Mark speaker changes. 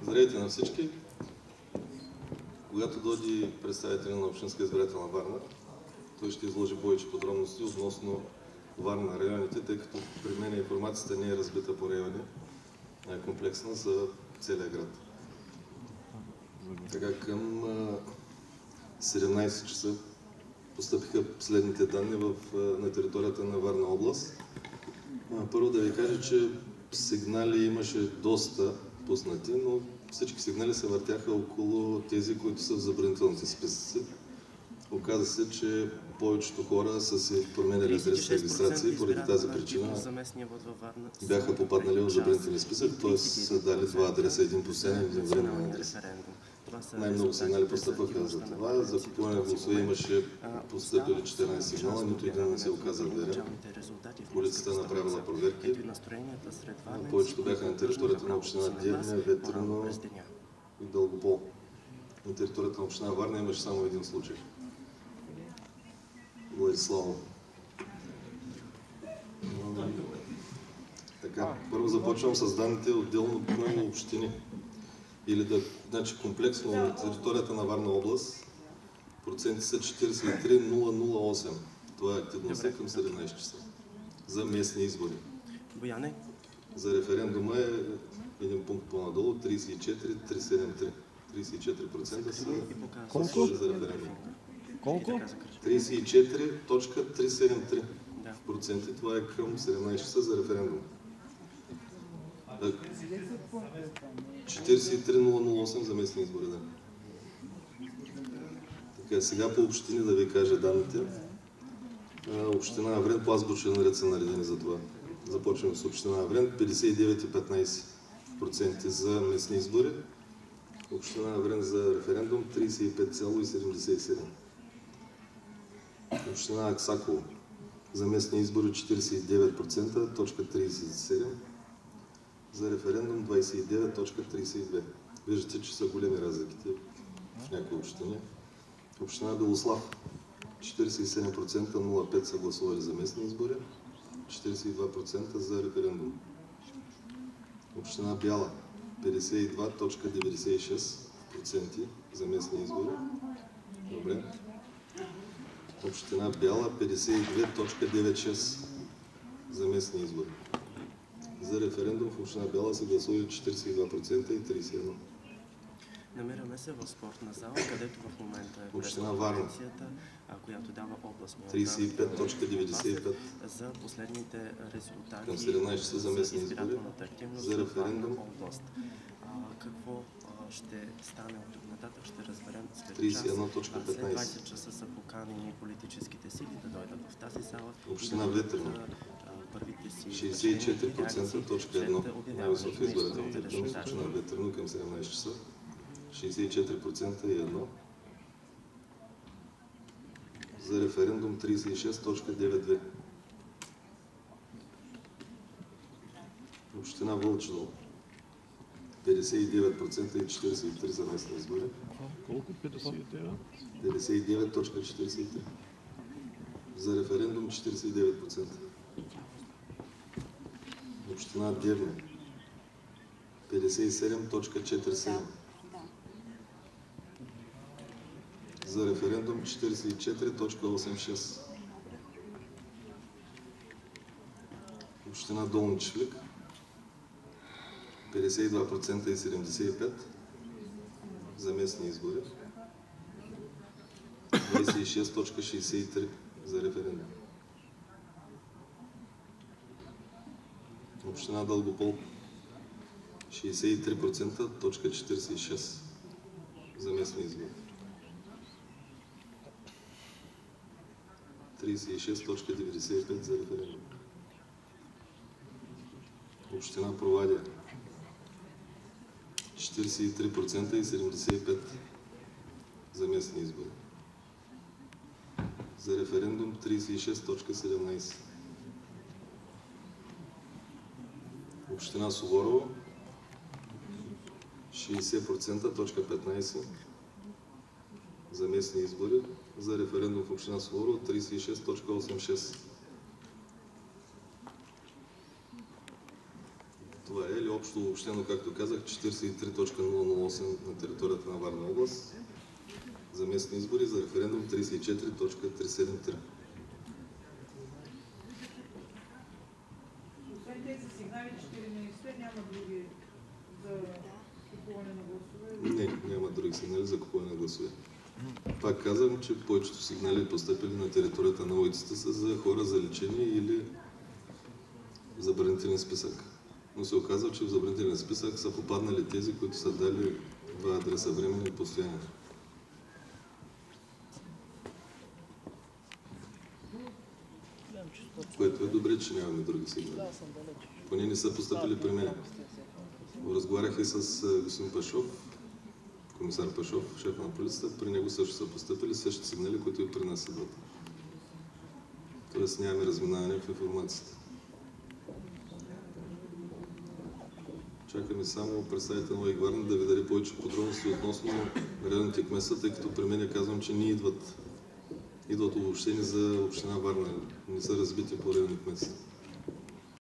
Speaker 1: Здравейте на всички! Когато дойде представителя на Общинска избирателна Варна, той ще изложи повече подробности относно Варна на районите, тъй като при мен информацията не е разбита по райони, а е комплексна за целия град. Така, към 17 часа постъпиха следните данни на територията на Варна област. Първо да ви кажа, че сигнали имаше доста пуснати, но всички сигнали се въртяха около тези, които са в забранителните списъци. Оказа се, че повечето хора са си променяли адрес за регистрация и поради тази причина бяха попаднали в забранителния списък, т.е. са дали два адреса, един постоянен и един временен адрес. Най-много сигнали постъпваха за това. За купуване на гласове имаше постъпили 14 сигнала, нито един не се оказа верен. Полицията направила проверки. Повечето бяха на територията на община Девня, Ветрино и Дългопол. На територията на община Варна имаше само един случай. Владиславо. Така, първо започвам с данните отделно по общини. Значи комплексно на територията на Варна област проценти са 43,008. Това е активността към 17 часа. За местни избори.
Speaker 2: Бояне?
Speaker 1: За референдума е един пункт по-надолу, 34,373. 34% са за референдум.
Speaker 3: Колко?
Speaker 1: 34,373%. Това е към 17 часа за референдум. 43,008 за местни избори, да. Така, сега по общини да ви кажа данните. Община Аврен по азбучен ред са наредени за това. Започваме с община Аврен. 59,15% за местни избори. Община Аврен за референдум 35,77%. Община Аксаково за местни избори 49,37%. За референдум 29,32%. Виждате, че са големи разликите в някои общини. Община Белослав 47,05% са гласували за местни избори, 42% за референдум. Община Бяла 52,96% за местни избори. Добре. Община Бяла 52,96% за местни избори. За референдум в община Бяла са гласували 42% и 31%.
Speaker 2: Намираме се в спортна зала, където в момента е
Speaker 1: община Варна,
Speaker 2: която дава областния
Speaker 1: 35,95%
Speaker 2: за последните резултати
Speaker 1: към 17 часа за местни избори. За референдум
Speaker 2: какво ще стане от тук нататък, ще разберем след
Speaker 1: 31,15%.
Speaker 2: След 20 часа са поканени политическите сили да дойдат в тази зала.
Speaker 1: Община Ветрино 64,1%, най-висока избирателната активност. Община Ветрино към 17 часа 64,1%. За референдум 36,92%. Община Вълчедол 59% и 43% за местни избори.
Speaker 3: Колко 59?
Speaker 1: 59,43%. За референдум 49%. Община Девня 57,47%. За референдум 44,86%. Община Долни Чифлик 52% и 75% за местни избори. 26,63% за референдум. Община Дългопол 63,46% за местни избори. 36,95% за референдум. Община Провадия 43% и 75% за местни избори. За референдум 36,17%. Община Суворово 60,15% за местни избори. За референдум в община Суворово 36,86%. Това е или общо общо обобщено, както казах, 43.008 на територията на Варна област. За местни избори, за референдум 34.373.
Speaker 4: Освен тези сигнали, 14 няма други за купуване на гласове?
Speaker 1: Не, няма други сигнали за купуване на гласове. Пак казвам, че повечето сигнали, постъпили на територията на улицата, са за хора заличени или в забранителен списък. Но се оказва, че в забранителен списък са попаднали тези, които са дали два адреса, временни и постоянни. Което е добре, че нямаме други сигнали. Поне не са постъпили при мен. Разговарях и с господин Пашов, комисар Пашов, шеф на полицията. При него също са постъпили същите сигнали, които и при нас идват. Тоест нямаме разминаване в информацията. Чакаме само представител на Варна да ви даде повече подробности относно районните кметства, тъй като при мен казвам, че не идват обобщени за община Варна. Не са разбити по районни кметства.